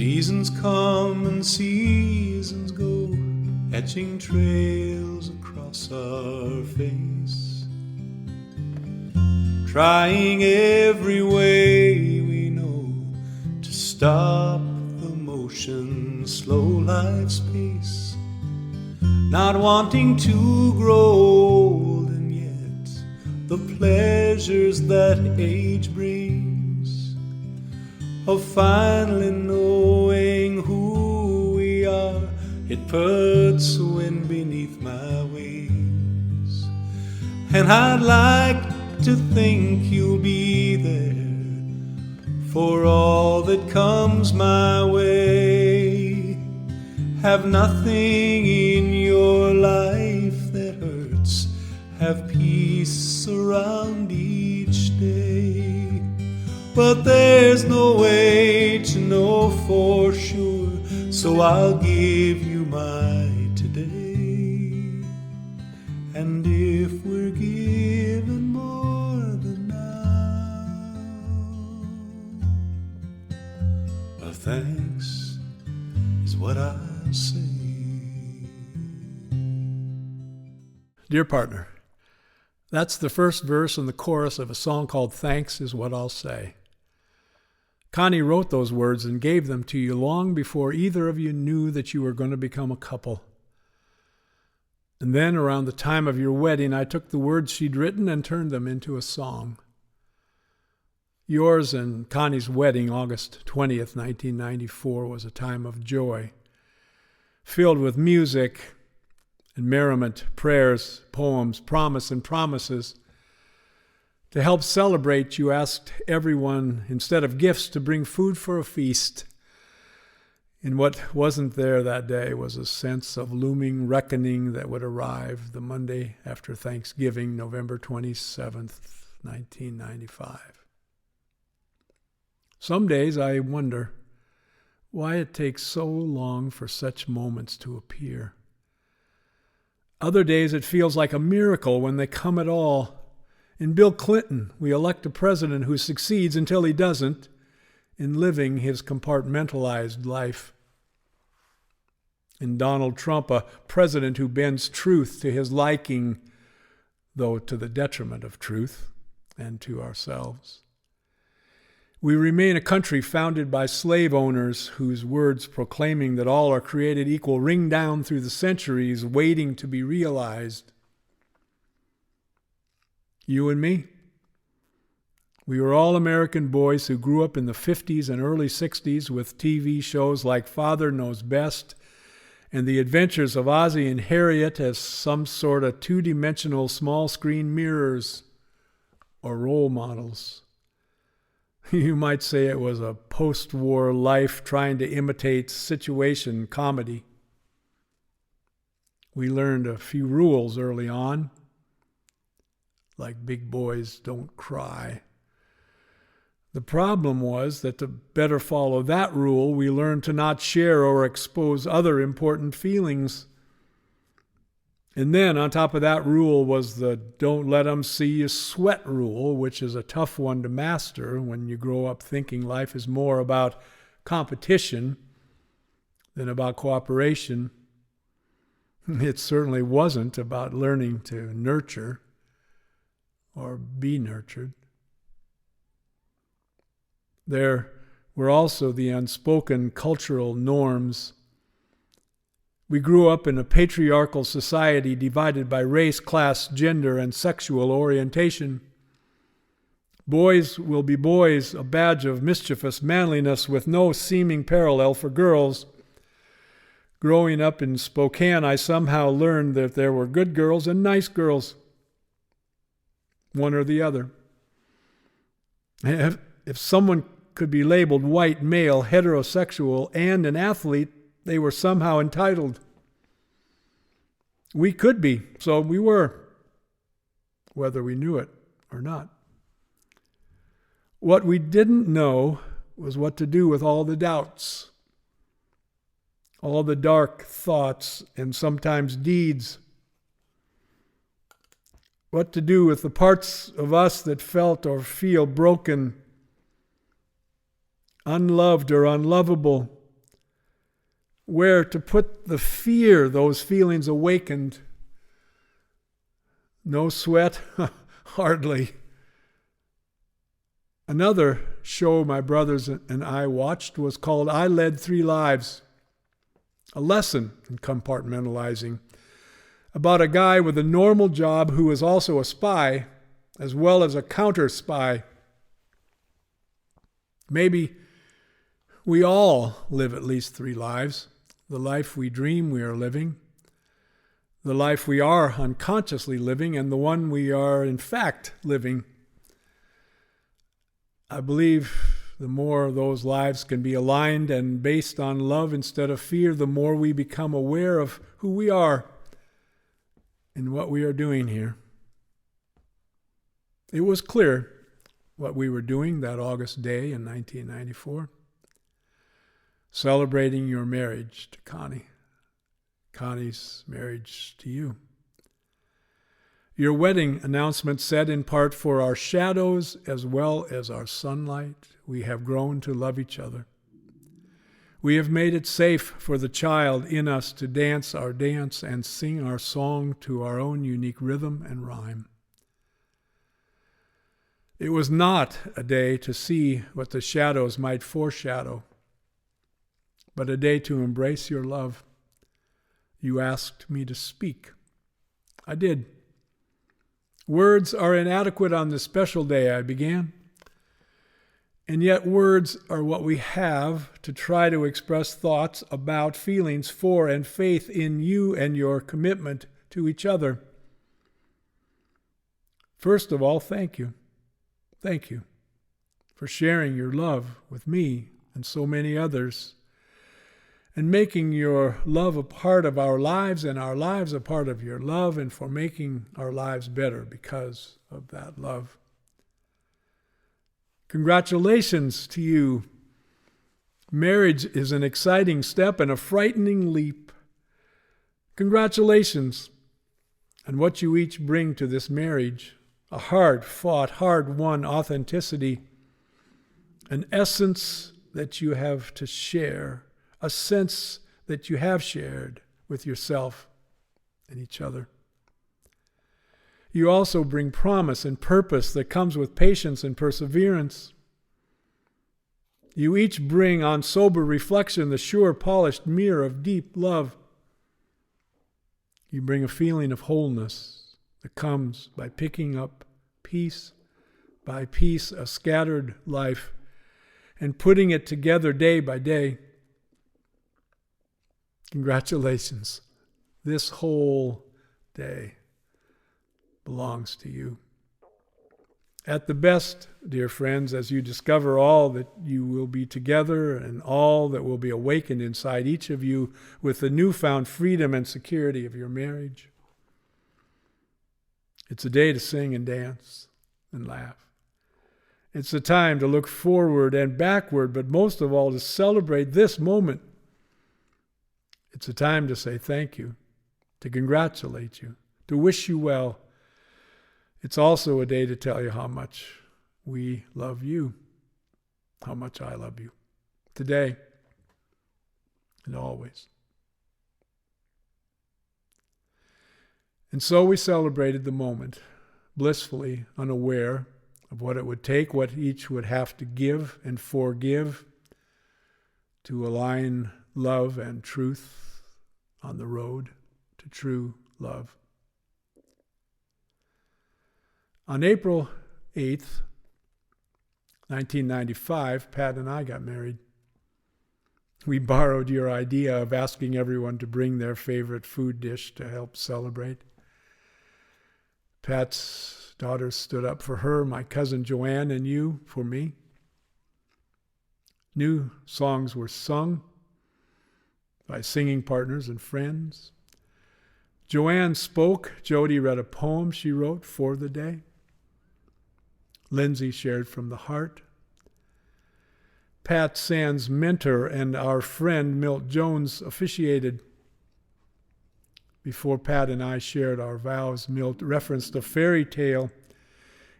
Seasons come and seasons go, etching trails across our face, trying every way we know to stop the motion, slow life's pace, not wanting to grow old, and yet the pleasures that age brings, of finally knowing who we are, it puts wind beneath my wings. And I'd like to think you'll be there for all that comes my way. Have nothing in your life that hurts, have peace around each day. But there's no way to know for sure, so I'll give you my today. And if we're given more than now, a thanks is what I'll say. Dear partner, that's the first verse and the chorus of a song called Thanks Is What I'll Say. Connie wrote those words and gave them to you long before either of you knew that you were going to become a couple. And then, around the time of your wedding, I took the words she'd written and turned them into a song. Yours and Connie's wedding, August 20th, 1994, was a time of joy, filled with music and merriment, prayers, poems, promise, and promises. To help celebrate, you asked everyone, instead of gifts, to bring food for a feast. And what wasn't there that day was a sense of looming reckoning that would arrive the Monday after Thanksgiving, November 27th, 1995. Some days I wonder why it takes so long for such moments to appear. Other days it feels like a miracle when they come at all. In Bill Clinton, we elect a president who succeeds until he doesn't in living his compartmentalized life. In Donald Trump, a president who bends truth to his liking, though to the detriment of truth and to ourselves. We remain a country founded by slave owners whose words proclaiming that all are created equal ring down through the centuries, waiting to be realized. You and me. We were all American boys who grew up in the 50s and early 60s with TV shows like Father Knows Best and The Adventures of Ozzie and Harriet as some sort of two-dimensional small-screen mirrors or role models. You might say it was a post-war life trying to imitate situation comedy. We learned a few rules early on, like big boys don't cry. The problem was that to better follow that rule, we learned to not share or expose other important feelings. And then on top of that rule was the don't let them see you sweat rule, which is a tough one to master when you grow up thinking life is more about competition than about cooperation. It certainly wasn't about learning to nurture or be nurtured. There were also the unspoken cultural norms. We grew up in a patriarchal society divided by race, class, gender, and sexual orientation. Boys will be boys, a badge of mischievous manliness with no seeming parallel for girls. Growing up in Spokane, I somehow learned that there were good girls and nice girls. One or the other. If someone could be labeled white, male, heterosexual, and an athlete, they were somehow entitled. We could be, so we were, whether we knew it or not. What we didn't know was what to do with all the doubts, all the dark thoughts and sometimes deeds. What to do with the parts of us that felt or feel broken, unloved or unlovable, where to put the fear those feelings awakened. No sweat? Hardly. Another show my brothers and I watched was called I Led 3 Lives, a lesson in compartmentalizing, about a guy with a normal job who was also a spy as well as a counter-spy. Maybe we all live at least 3 lives. The life we dream we are living, the life we are unconsciously living, and the one we are in fact living. I believe the more those lives can be aligned and based on love instead of fear, the more we become aware of who we are and what we are doing here. It was clear what we were doing that August day in 1994. Celebrating your marriage to Connie. Connie's marriage to you. Your wedding announcement said in part, for our shadows as well as our sunlight, we have grown to love each other. We have made it safe for the child in us to dance our dance and sing our song to our own unique rhythm and rhyme. It was not a day to see what the shadows might foreshadow, but a day to embrace your love. You asked me to speak. I did. Words are inadequate on this special day, I began. And yet words are what we have to try to express thoughts about, feelings for, and faith in you and your commitment to each other. First of all, thank you. Thank you for sharing your love with me and so many others, and making your love a part of our lives and our lives a part of your love, and for making our lives better because of that love. Congratulations to you. Marriage is an exciting step and a frightening leap. Congratulations on what you each bring to this marriage. A hard-fought, hard-won authenticity, an essence that you have to share, a sense that you have shared with yourself and each other. You also bring promise and purpose that comes with patience and perseverance. You each bring on sober reflection the sure, polished mirror of deep love. You bring a feeling of wholeness that comes by picking up piece by piece a scattered life and putting it together day by day. Congratulations. This whole day belongs to you. At the best, dear friends, as you discover all that you will be together and all that will be awakened inside each of you with the newfound freedom and security of your marriage, it's a day to sing and dance and laugh. It's a time to look forward and backward, but most of all to celebrate this moment. It's a time to say thank you, to congratulate you, to wish you well. It's also a day to tell you how much we love you, how much I love you, today and always. And so we celebrated the moment, blissfully unaware of what it would take, what each would have to give and forgive to align love and truth on the road to true love. On April 8th, 1995, Pat and I got married. We borrowed your idea of asking everyone to bring their favorite food dish to help celebrate. Pat's daughter stood up for her, my cousin Joanne, and you for me. New songs were sung by singing partners and friends. Joanne spoke. Jody read a poem she wrote for the day. Lindsay shared from the heart. Pat Sand's mentor and our friend Milt Jones officiated. Before Pat and I shared our vows, Milt referenced a fairy tale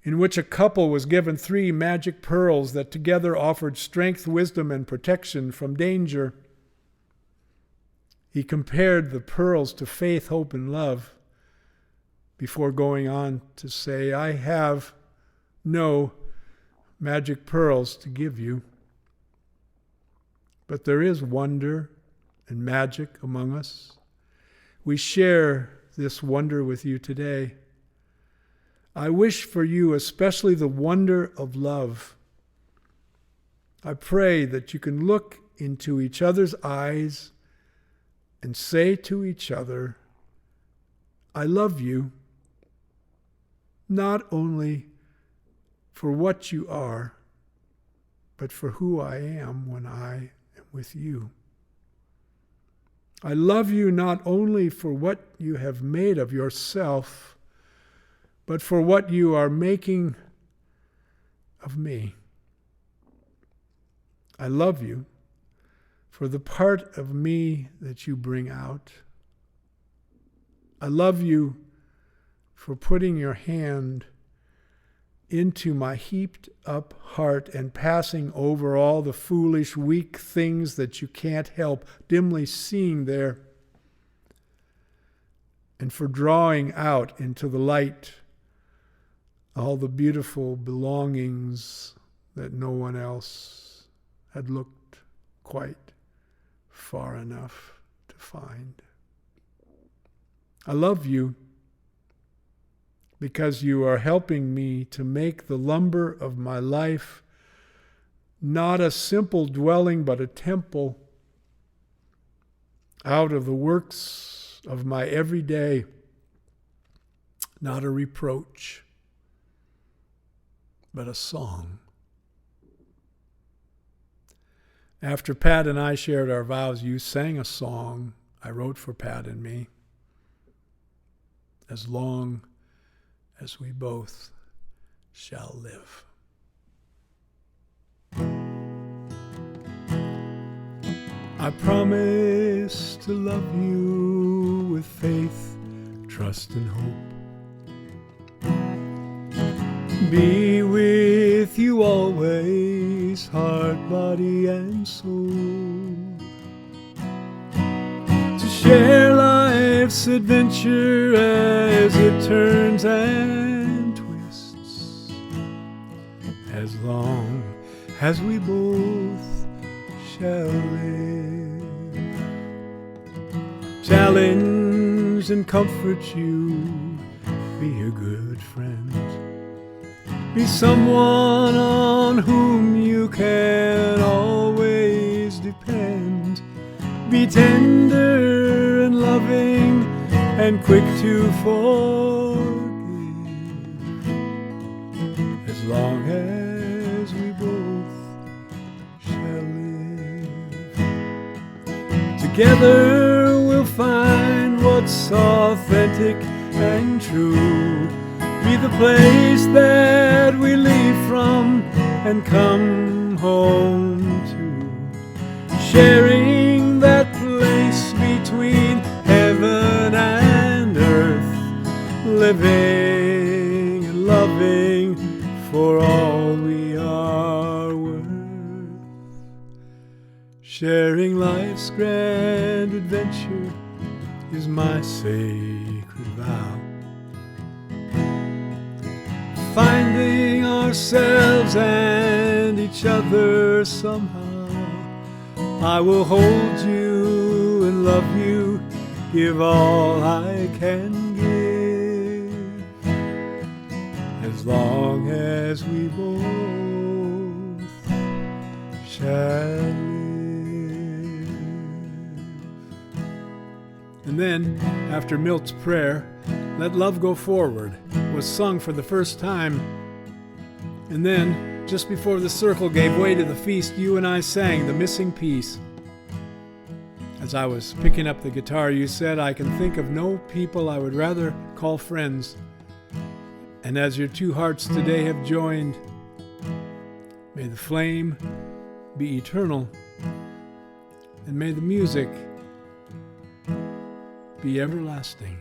in which a couple was given 3 magic pearls that together offered strength, wisdom, and protection from danger. He compared the pearls to faith, hope, and love before going on to say, I have no magic pearls to give you, but there is wonder and magic among us. We share this wonder with you today. I wish for you especially the wonder of love. I pray that you can look into each other's eyes and say to each other, I love you, not only for what you are, but for who I am when I am with you. I love you not only for what you have made of yourself, but for what you are making of me. I love you for the part of me that you bring out. I love you for putting your hand into my heaped up heart and passing over all the foolish, weak things that you can't help dimly seeing there, and for drawing out into the light all the beautiful belongings that no one else had looked quite far enough to find. I love you because you are helping me to make the lumber of my life not a simple dwelling, but a temple out of the works of my everyday, not a reproach, but a song. After Pat and I shared our vows, you sang a song I wrote for Pat and me. As long as we both shall live. I promise to love you with faith, trust, and hope. Be with you always, heart, body, and soul. To share life's adventure as it turns and twists, as long as we both shall live. Challenge and comfort you, be a good friend. Be someone on whom you can always depend. Be tender and loving and quick to forgive, as long as we both shall live. Together we'll find what's authentic and true. Be the place that we leave from and come home to, sharing that place between heaven and earth, living and loving for all we are worth. Sharing life's grand adventure is my sacred vow. Finding ourselves and each other somehow, I will hold you and love you, give all I can give, as long as we both shall live. And then, after Milt's prayer, Let Love Go Forward was sung for the first time. And then, just before the circle gave way to the feast, you and I sang the missing piece. As I was picking up the guitar, you said, I can think of no people I would rather call friends. And as your two hearts today have joined, may the flame be eternal, and may the music be everlasting.